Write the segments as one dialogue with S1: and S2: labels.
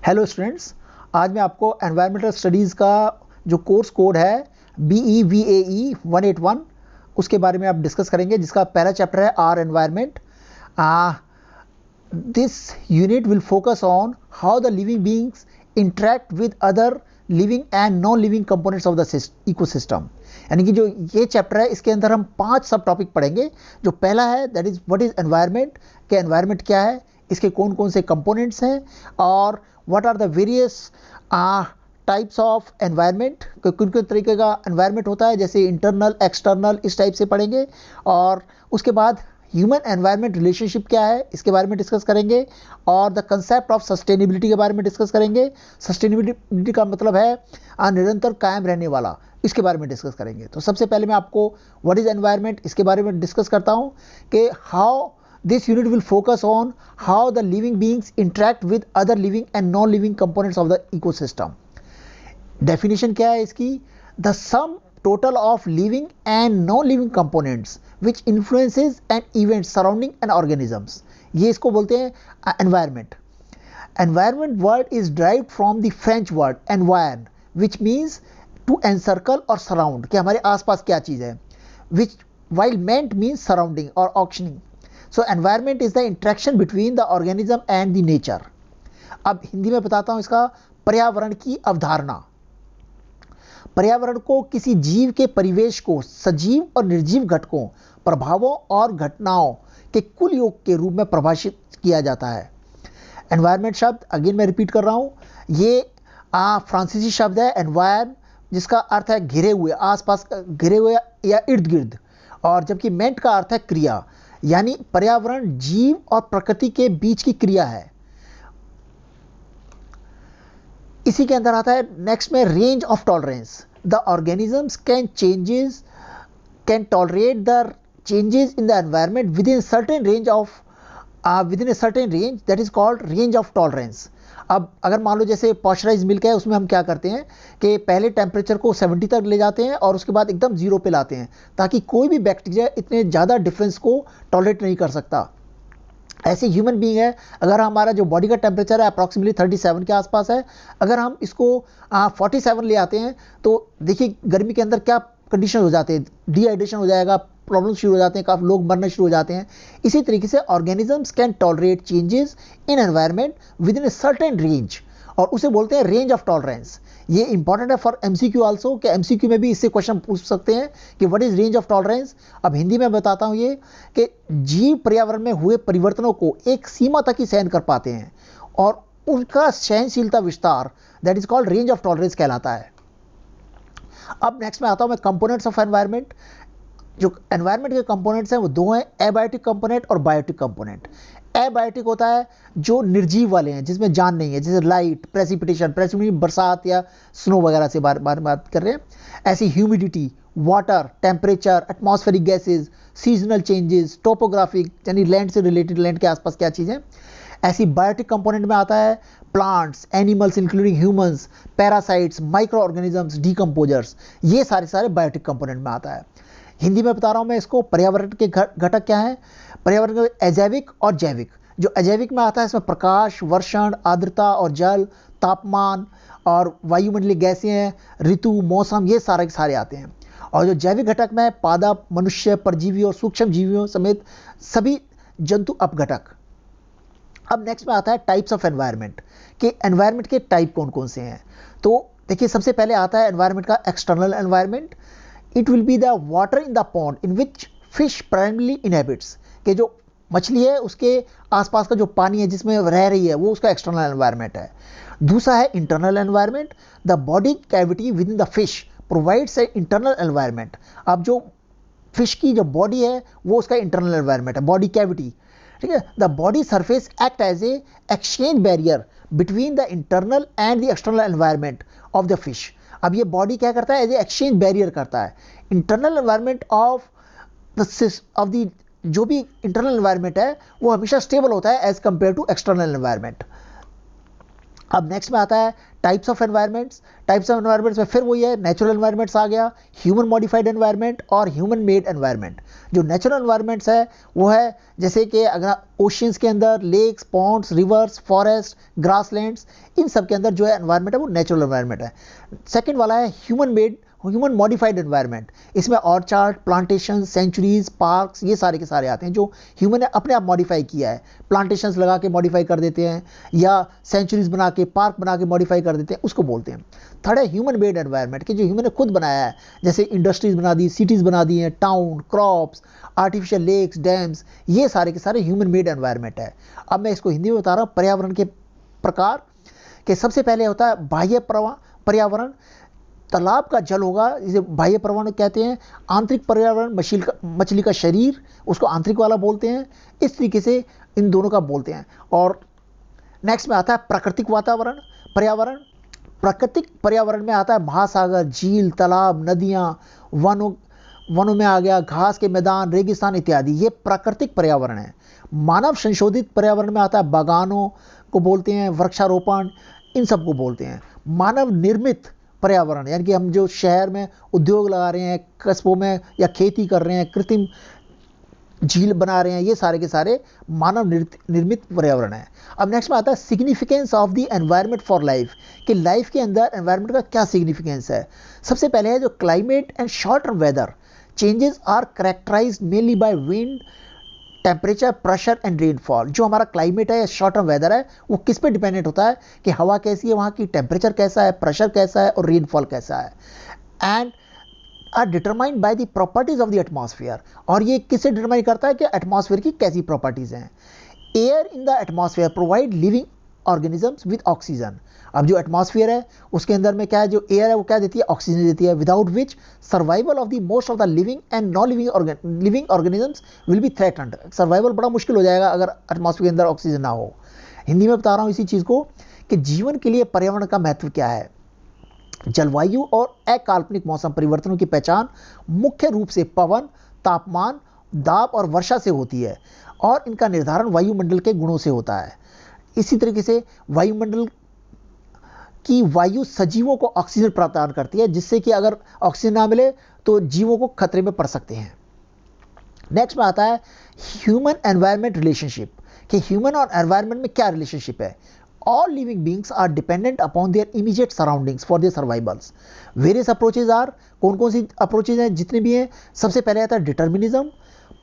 S1: Hello students, आज मैं आपको एनवायरमेंटल स्टडीज़ का जो कोर्स कोड है BEVAE 181 उसके बारे में आप डिस्कस करेंगे, जिसका पहला चैप्टर है our environment. This unit will focus on how the living beings interact with other living and non living components of the ecosystem. यानी कि जो ये चैप्टर है इसके अंदर हम 5 सब टॉपिक पढ़ेंगे। जो पहला है that is what is environment, कि एनवायरमेंट क्या है, इसके कौन कौन से कंपोनेंट्स हैं, और what are the various types of environment, किन किन तरीके का एनवायरनमेंट होता है, जैसे इंटरनल एक्सटर्नल, इस टाइप से पढ़ेंगे। और उसके बाद ह्यूमन एनवायरनमेंट रिलेशनशिप क्या है, इसके बारे में डिस्कस करेंगे। और द कंसेप्ट ऑफ सस्टेनेबिलिटी के बारे में डिस्कस करेंगे। सस्टेनेबिलिटी का मतलब है निरंतर कायम रहने वाला, इसके बारे में डिस्कस करेंगे। तो सबसे पहले मैं आपको व्हाट इज़ एनवायरनमेंट इसके बारे में डिस्कस करता हूँ कि how this unit will focus on how the living beings interact with other living and non-living components of the ecosystem. Definition क्या है इसकी? The sum total of living and non-living components which influences and events surrounding an organisms. ये इसको बोलते हैं environment. Environment word is derived from the French word environ, which means to encircle or surround, कि हमारे आसपास क्या चीज़ है, which while meant means surrounding or auctioning. So environment is the interaction between the organism and the nature. अब हिंदी में बताता हूँ इसका पर्यावरण की अवधारणा। पर्यावरण को किसी जीव के परिवेश को सजीव और निर्जीव घटकों, प्रभावों और घटनाओं के कुल योग के रूप में परिभाषित किया जाता है। एनवायरमेंट शब्द अगेन मैं रिपीट कर रहा हूँ, ये फ्रांसीसी शब्द है एनवायर, जिसका अर्थ है घिरे हुए, आसपास घिरे हुए या इर्द गिर्द, और जबकि मेंट का अर्थ है क्रिया, यानी पर्यावरण जीव और प्रकृति के बीच की क्रिया है। इसी के अंदर आता है नेक्स्ट में range of tolerance. The organisms can tolerate the changes in the environment with in certain range that is called range of tolerance. अब अगर मान लो जैसे पॉस्चराइज मिल्क है, उसमें हम क्या करते हैं कि पहले टेम्परेचर को 70 तक ले जाते हैं और उसके बाद एकदम जीरो पे लाते हैं, ताकि कोई भी बैक्टीरिया इतने ज़्यादा डिफरेंस को टॉलरेट नहीं कर सकता। ऐसे ह्यूमन बीइंग है, अगर हमारा जो बॉडी का टेम्परेचर है अप्रॉक्सीमेटली 37 के आसपास है, अगर हम इसको 47 ले आते हैं तो देखिए गर्मी के अंदर क्या कंडीशन हो जाते हैं, डिहाइड्रेशन हो जाएगा, प्रॉब्लम शुरू हो जाते हैं, काफ़ी लोग मरना शुरू हो जाते हैं। इसी तरीके से organisms can tolerate changes in environment with in a certain range, और उसे बोलते हैं रेंज ऑफ टॉलरेंस। ये इंपॉर्टेंट है फॉर MCQ आल्सो, कि MCQ में भी इससे क्वेश्चन पूछ सकते हैं कि what is range of tolerance. अब हिंदी में बताता हूँ ये कि जीव पर्यावरण में हुए परिवर्तनों को एक सीमा तक ही सहन कर पाते हैं, और उनका सहनशीलता विस्तार that is called range of tolerance कहलाता है। अब नेक्स्ट में आता हूँ मैं कंपोनेंट्स ऑफ एनवायरनमेंट। जो एनवायरनमेंट के कंपोनेंट्स हैं वो दो हैं, एबायोटिक कंपोनेंट और बायोटिक कंपोनेंट। एबायोटिक होता है जो निर्जीव वाले हैं, जिसमें जान नहीं है, जैसे लाइट, प्रेसिपिटेशन बरसात या स्नो वगैरह से बात कर रहे हैं। ऐसी humidity, water, temperature, atmospheric gases, seasonal changes, topographic यानी लैंड से रिलेटेड, लैंड के आसपास क्या चीज़ें। ऐसी बायोटिक कंपोनेंट में आता है plants, animals including humans, parasites, micro organisms, decomposers, ये सारे बायोटिक कंपोनेंट में आता है। हिंदी में बता रहा हूँ मैं इसको। पर्यावरण के घटक क्या हैं? पर्यावरण के अजैविक और जैविक। जो अजैविक में आता है इसमें प्रकाश, वर्षण, आर्द्रता और जल, तापमान और वायुमंडलीय गैसें, ऋतु, मौसम, ये सारे आते हैं। और जो जैविक घटक में पादप, मनुष्य, परजीवी और सूक्ष्म जीवियों समेत सभी जंतु अपघटक। अब नेक्स्ट में आता है टाइप्स ऑफ एनवायरनमेंट, कि एनवायरनमेंट के टाइप कौन कौन से हैं। तो देखिए सबसे पहले आता है एनवायरनमेंट का external environment. It will be the water in the pond in which fish primarily inhabits, कि जो मछली है उसके आसपास का जो पानी है जिसमें रह रही है वो उसका एक्सटर्नल एनवायरनमेंट है। दूसरा है internal environment. The body cavity within the fish provides a internal environment. अब जो फिश की जो बॉडी है वो उसका इंटरनल एनवायरनमेंट है, बॉडी कैविटी, ठीक है। The body surface act as a exchange barrier between the internal and the external environment of the fish. अब ये बॉडी क्या करता है, एज ए एक्सचेंज बैरियर करता है। इंटरनल एनवायरनमेंट ऑफ द जो भी इंटरनल एनवायरनमेंट है वो हमेशा स्टेबल होता है as compare to external environment. अब नेक्स्ट में आता है types of environments. Types of environments में फिर वही है, नेचुरल एनवायरनमेंट्स आ गया, ह्यूमन मॉडिफाइड एनवायरनमेंट और ह्यूमन मेड एनवायरनमेंट। जो नेचुरल एनवायरनमेंट्स है वो है जैसे कि अगर ओशियंस के अंदर lakes, ponds, rivers, forest, grasslands, इन सब के अंदर जो है एनवायरनमेंट है वो नेचुरल एनवायरनमेंट है। सेकेंड वाला है ह्यूमन मॉडिफाइड एनवायरनमेंट। इसमें ऑर्चार्ड, प्लांटेशन, सेंचुरीज, पार्क्स, ये सारे के सारे आते हैं जो ह्यूमन ने अपने आप मॉडिफाई किया है। प्लांटेशंस लगा के मॉडिफाई कर देते हैं या सेंचुरीज बना के, पार्क बना के मॉडिफाई कर देते हैं, उसको बोलते हैं। थर्ड है ह्यूमन मेड एनवायरनमेंट, कि जो ह्यूमन ने खुद बनाया है, जैसे इंडस्ट्रीज बना दी, सिटीज़ बना दी हैं, town, crops, artificial lakes, dams, ये सारे के सारे ह्यूमन मेड एनवायरनमेंट है। अब मैं इसको हिंदी में बता रहा हूँ। पर्यावरण के प्रकार के सबसे पहले होता है बाह्य पर्यावरण। तालाब का जल होगा, जिसे बाह्य पर्यावरण कहते हैं। आंतरिक पर्यावरण, मछली का शरीर, उसको आंतरिक वाला बोलते हैं। इस तरीके से इन दोनों का बोलते हैं। और नेक्स्ट में आता है प्राकृतिक पर्यावरण। प्राकृतिक पर्यावरण में आता है महासागर, झील, तालाब, नदियाँ, वनों में आ गया, घास के मैदान, रेगिस्तान इत्यादि, ये प्राकृतिक पर्यावरण है। मानव संशोधित पर्यावरण में आता है बागानों को बोलते हैं, वृक्षारोपण, इन सब को बोलते हैं। मानव निर्मित पर्यावरण, यानी कि हम जो शहर में उद्योग लगा रहे हैं, कस्बों में या खेती कर रहे हैं, कृत्रिम झील बना रहे हैं, ये सारे के सारे मानव निर्मित पर्यावरण है। अब नेक्स्ट में आता है significance of the environment for life, कि लाइफ के अंदर एनवायरनमेंट का क्या सिग्निफिकेंस है। सबसे पहले है जो climate and short term weather changes are characterised mainly by wind, temperature, pressure and rainfall. जो हमारा क्लाइमेट है या शॉर्ट टर्म वेदर है वो किस पे डिपेंडेंट होता है कि हवा कैसी है वहाँ की, टेम्परेचर कैसा है, प्रेशर कैसा है और रेनफॉल कैसा है। And are determined by the properties of the atmosphere. और ये किससे डिटरमाइन करता है कि एटमॉस्फेयर की कैसी प्रॉपर्टीज हैं। Air in the atmosphere provide living organisms with oxygen. अब जो एटमॉस्फेयर है उसके अंदर में क्या है, जो एयर है वो क्या देती है, ऑक्सीजन देती है। Without which survival of the most of the living and non living organisms will be threatened. Survival बड़ा मुश्किल हो जाएगा अगर एटमॉस्फेयर के अंदर ऑक्सीजन ना हो। हिंदी में बता रहा हूँ इसी चीज़ को कि जीवन के लिए पर्यावरण का महत्व क्या है। जलवायु और अकाल्पनिक मौसम परिवर्तनों की पहचान मुख्य रूप से पवन, तापमान, दाब और वर्षा से होती है और इनका निर्धारण वायुमंडल के गुणों से होता है। इसी तरीके से वायुमंडल की वायु सजीवों को ऑक्सीजन प्रदान करती है, जिससे कि अगर ऑक्सीजन ना मिले तो जीवों को खतरे में पड़ सकते हैं। नेक्स्ट में आता है ह्यूमन एनवायरनमेंट रिलेशनशिप, कि ह्यूमन और एनवायरनमेंट में क्या रिलेशनशिप है। All living beings are dependent upon their immediate surroundings for their survivals. Various approaches are, कौन कौन सी अप्रोचेज हैं, जितने भी हैं। सबसे पहले आता है डिटर्मिनिज्म,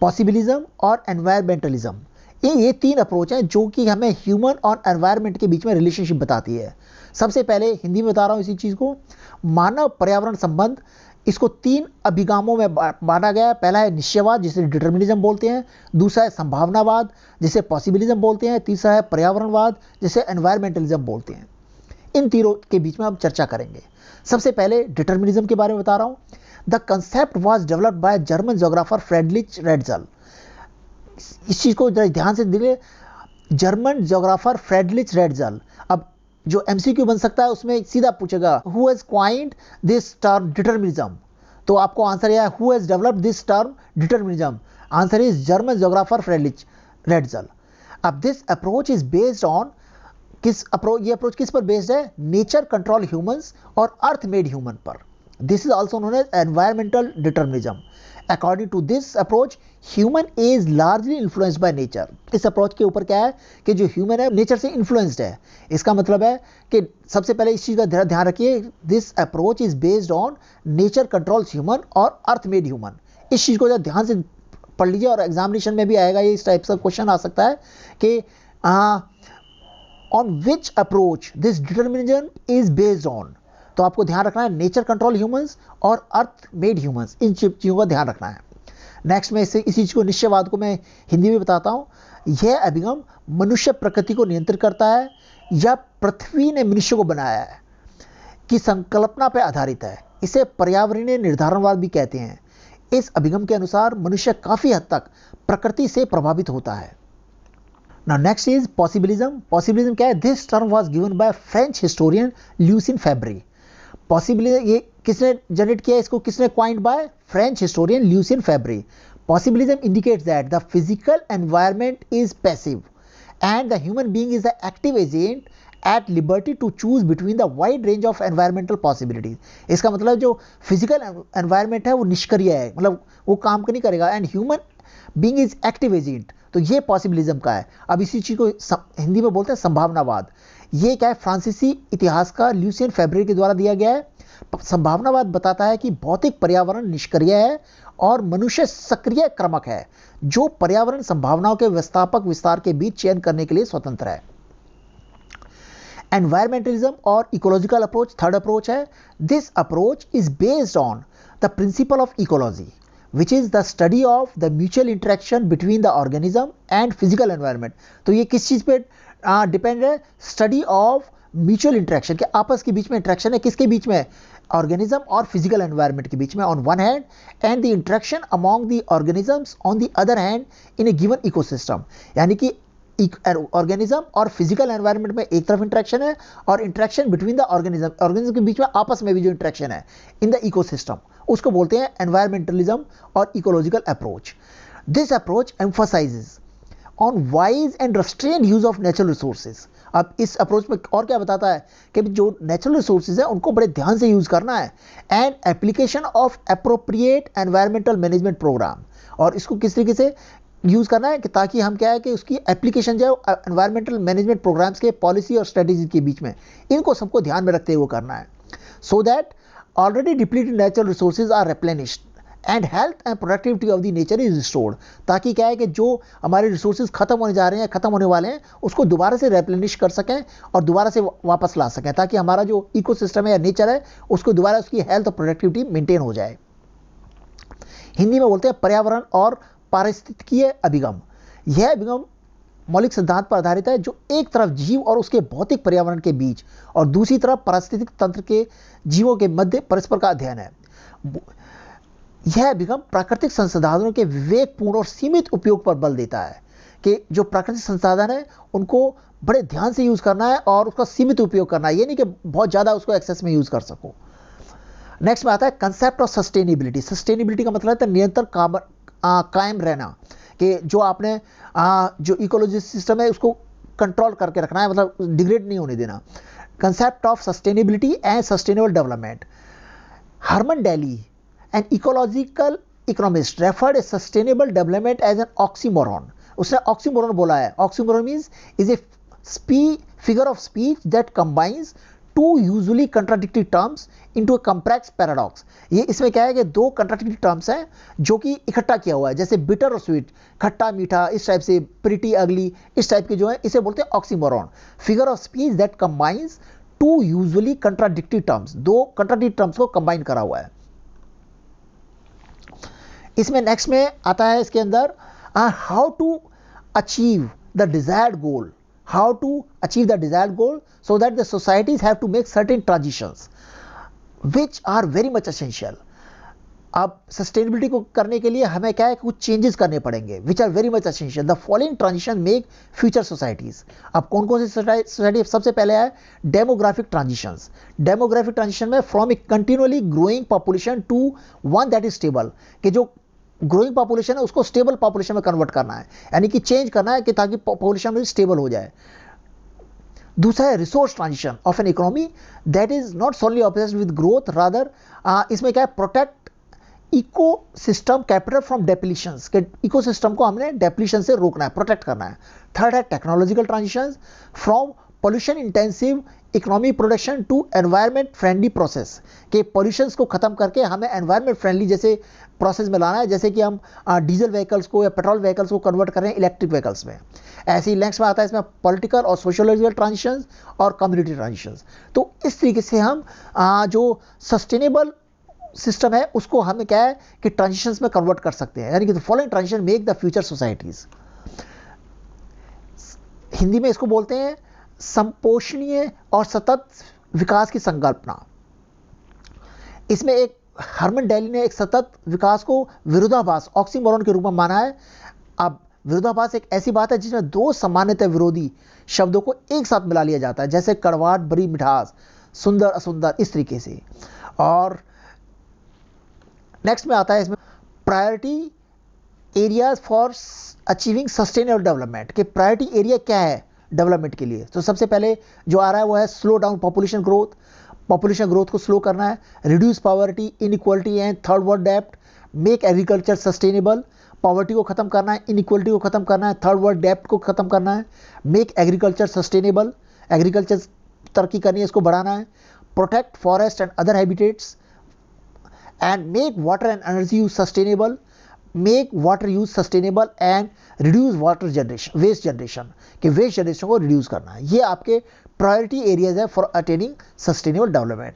S1: पॉसिबिलिज्म और एनवायरमेंटलिज्म। ये तीन अप्रोच हैं जो कि हमें ह्यूमन और एनवायरनमेंट के बीच में रिलेशनशिप बताती है। सबसे पहले हिंदी में बता रहा हूँ इसी चीज़ को, मानव पर्यावरण संबंध। इसको तीन अभिगामों में बांटा गया है। पहला है निश्चयवाद, जिसे डिटर्मिनिज्म बोलते हैं। दूसरा है संभावनावाद, जिसे पॉसिबिलिज्म बोलते हैं। तीसरा है पर्यावरणवाद, जिसे एनवायरमेंटलिज्म बोलते हैं। इन तीनों के बीच में हम चर्चा करेंगे। सबसे पहले डिटर्मिनिज्म के बारे में बता रहा हूँ। The concept was developed by German geographer Friedrich Ratzel. इस चीज़ को ध्यान से दिले, जर्मन जोग्राफर फ्रेडरिच रेटजल। अब जो एमसीक्यू बन सकता है उसमें सीधा पूछेगा who has coined this term determinism, तो आपको आंसर यह है who has developed this term determinism. Answer is German geographer Friedrich Ratzel. अब this approach is based on ये अप्रोच किस पर बेस्ड है, नेचर कंट्रोल ह्यूमंस और अर्थ मेड ह्यूमन पर। This is also known as environmental determinism. According to this approach human is largely influenced by nature. इस approach के ऊपर क्या है कि जो ह्यूमन है नेचर से इन्फ्लुएंस्ड है। इसका मतलब है कि सबसे पहले इस चीज़ का ध्यान रखिए, this approach is based on nature controls human और अर्थ मेड ह्यूमन। इस चीज़ को ध्यान से पढ़ लीजिए और एग्जामिनेशन में भी आएगा, ये इस टाइप का क्वेश्चन आ सकता है कि on which approach this determinism is based on. तो आपको ध्यान रखना है नेचर कंट्रोल ह्यूमंस और अर्थ मेड ह्यूमंस, इन चीज़ों का ध्यान रखना है। नेक्स्ट में इसी चीज़ को, निश्चयवाद को मैं हिंदी में बताता हूँ। यह अभिगम मनुष्य प्रकृति को नियंत्रित करता है या पृथ्वी ने मनुष्य को बनाया है की संकल्पना पर आधारित है। इसे पर्यावरणीय निर्धारणवाद भी कहते हैं। इस अभिगम के अनुसार मनुष्य काफ़ी हद तक प्रकृति से प्रभावित होता है। Now next is possibilism. Possibilism क्या है? This term was given by French historian Lucien Febvre. Possibilism ये किसने जनरेट किया, इसको किसने coined by French historian Lucien Febvre. Possibilism indicates that the physical environment is passive and the human being is the active agent at liberty to choose between the wide range of environmental possibilities. इसका मतलब जो physical environment है वो निष्क्रिय है, मतलब वो काम नहीं करेगा, and human being is active agent, तो ये पॉसिबिलिज्म का है। अब इसी चीज को हिंदी में बोलते हैं संभावनावाद। ये क्या है, फ्रांसीसी इतिहासकार ल्यूसियन फेब्रे के द्वारा दिया गया है। संभावनावाद बताता है कि भौतिक पर्यावरण निष्क्रिय है और मनुष्य सक्रिय क्रमक है, जो पर्यावरण संभावनाओं के व्यवस्थापक विस्तार के बीच चयन करने के लिए स्वतंत्र है। एनवायरमेंटलिज्म और इकोलॉजिकल अप्रोच थर्ड अप्रोच है। This approach is based on the principle of ecology, which is the study of the mutual interaction between the organism and physical environment। तो ये किस चीज़ पे डिपेंड है, स्टडी ऑफ म्यूचुअल इंटरेक्शन, के आपस के बीच में इंटरेक्शन है, किसके बीच में, ऑर्गेनिज्म और फिजिकल एनवायरनमेंट के बीच में on one hand, and the interaction among the organisms on the other hand in A given ecosystem. यानी कि ऑर्गेनिज्म और फिजिकल एनवायरनमेंट में एक तरफ इंटरेक्शन है, और इंटरेक्शन बिटवीन द ऑर्गेनिज्म के बीच में आपस में भी जो इंटरेक्शन है इन द इकोसिस्टम, उसको बोलते हैं एनवायरमेंटलिज्म और ecological approach. This approach emphasizes on wise and restrained use of natural resources. अब इस अप्रोच में और क्या बताता है कि जो नेचुरल रिसोर्सेज है उनको बड़े ध्यान से यूज करना है, and application of appropriate environmental management programme, और इसको किस तरीके से यूज करना है कि ताकि हम क्या है कि उसकी एप्लीकेशन जो है एनवायरमेंटल मैनेजमेंट प्रोग्राम्स के पॉलिसी और स्ट्रेटेजी के बीच में, इनको सबको ध्यान में रखते हुए करना है, so that already depleted natural resources are replenished and health and productivity of the nature is restored। ताकि क्या है कि जो हमारे रिसोर्सेज खत्म होने जा रहे हैं, खत्म होने वाले हैं, उसको दोबारा से रेप्लेनिश कर सकें और दोबारा से वापस ला सकें, ताकि हमारा जो इकोसिस्टम है या नेचर है उसको दोबारा उसकी हेल्थ और प्रोडक्टिविटी मेंटेन हो जाए। हिंदी में बोलते हैं पर्यावरण और पारिस्थितिकीय अभिगम। यह अभिगम मौलिक सिद्धांत पर आधारित है, जो एक तरफ जीव और उसके भौतिक पर्यावरण के बीच और दूसरी तरफ पारिस्थितिक तंत्र के जीवों के मध्य परस्पर का अध्ययन है। यह अभिगम प्राकृतिक संसाधनों के विवेकपूर्ण और सीमित उपयोग पर बल देता है, कि जो प्राकृतिक संसाधन है उनको बड़े ध्यान से यूज करना है और उसका सीमित उपयोग करना है, ये नहीं कि बहुत ज्यादा उसको एक्सेस में यूज कर सको। नेक्स्ट में आता है कंसेप्ट ऑफ सस्टेनेबिलिटी। सस्टेनेबिलिटी का मतलब है निरंतर कायम रहना, कि जो आपने जो इकोलॉजी सिस्टम है उसको कंट्रोल करके रखना है, मतलब डिग्रेड नहीं होने देना। Concept of sustainability and sustainable development. Herman Daly, an ecological economist, referred a sustainable development as an oxymoron. उसने ऑक्सीमोरॉन बोला है। Oxymoron means is a figure of speech that combines two usually contradictory terms into a complex paradox. ये इसमें क्या है कि दो contradictory terms हैं जो कि इकट्ठा किया हुआ है, जैसे बिटर और स्वीट, खट्टा मीठा, इस टाइप से, प्रिटी अगली, इस टाइप के जो है, इसे बोलते हैं oxymoron. Figure of speech that combines two usually contradictory terms, दो कंट्राडिक्टरी टर्म्स को कंबाइन करा हुआ है। इसमें नेक्स्ट में आता है इसके अंदर how to achieve the desired goal, how to achieve the desired goal, so that the societies have to make certain transitions which are very much essential। अब सस्टेनेबिलिटी को करने के लिए हमें क्या है, कुछ चेंजेस करने पड़ेंगे, which are very much essential. The following transition make future societies. अब कौन कौन सी सोसाइटी, सबसे पहले है डेमोग्राफिक ट्रांजिशंस। डेमोग्राफिक ट्रांजिशन में from a continuously growing population to one that is stable, कि जो ग्रोइंग पॉपुलेशन है उसको स्टेबल पॉपुलेशन में कन्वर्ट करना है, यानी कि चेंज करना है कि ताकि पॉपुलेशन में स्टेबल हो जाए। दूसरा है resource transition of an economy that is not solely obsessed with growth, rather इसमें क्या है, protect ecosystem capital from depletions, के इकोसिस्टम को हमने डेप्लीशन से रोकना है, प्रोटेक्ट करना है। थर्ड है technological transition from pollution intensive economic production to environment friendly process, के पॉल्यूशंस को खत्म करके हमें एनवायरमेंट फ्रेंडली जैसे प्रोसेस में लाना है, जैसे कि हम डीजल व्हीकल्स को या पेट्रोल व्हीकल्स को कन्वर्ट कर रहे हैं इलेक्ट्रिक व्हीकल्स में। ऐसे ही नेक्स्ट में आता है इसमें पॉलिटिकल और सोशियोलॉजिकल ट्रांजिशंस और कम्युनिटी ट्रांजिशंस। तो इस तरीके से हम जो सस्टेनेबल सिस्टम है उसको हमें क्या है कि ट्रांजिशंस में कन्वर्ट कर सकते हैं, यानी कि the following transition make the future societies. Hindi में इसको बोलते हैं संपोषणीय और सतत विकास की संकल्पना। इसमें एक हरमन डेली ने एक सतत विकास को विरोधाभास, ऑक्सीमोरॉन के रूप में माना है। अब विरोधाभास एक ऐसी बात है जिसमें दो सामान्यतः विरोधी शब्दों को एक साथ मिला लिया जाता है, जैसे कड़वाहट बड़ी मिठास, सुंदर असुंदर, इस तरीके से। और नेक्स्ट में आता है इसमें priority areas for achieving sustainable development, कि प्रायोरिटी एरिया क्या है डेवलपमेंट के लिए। तो सबसे पहले जो आ रहा है वो है स्लो डाउन पॉपुलेशन ग्रोथ को स्लो करना है, reduce poverty, inequality and third world डेब्ट, मेक एग्रीकल्चर सस्टेनेबल, पॉवर्टी को खत्म करना है, इनइक्वालिटी को खत्म करना है, थर्ड वर्ल्ड डेब्ट को खत्म करना है, मेक एग्रीकल्चर सस्टेनेबल, एग्रीकल्चर तरक्की करनी है, इसको बढ़ाना है, protect forest and other habitats and make water and energy use sustainable, make water use sustainable and reduce water generation, waste generation, कि वेस्ट जनरेशन को रिड्यूस करना है। ये आपके प्रायोरिटी एरियाज है फॉर अटेनिंग सस्टेनेबल डेवलपमेंट।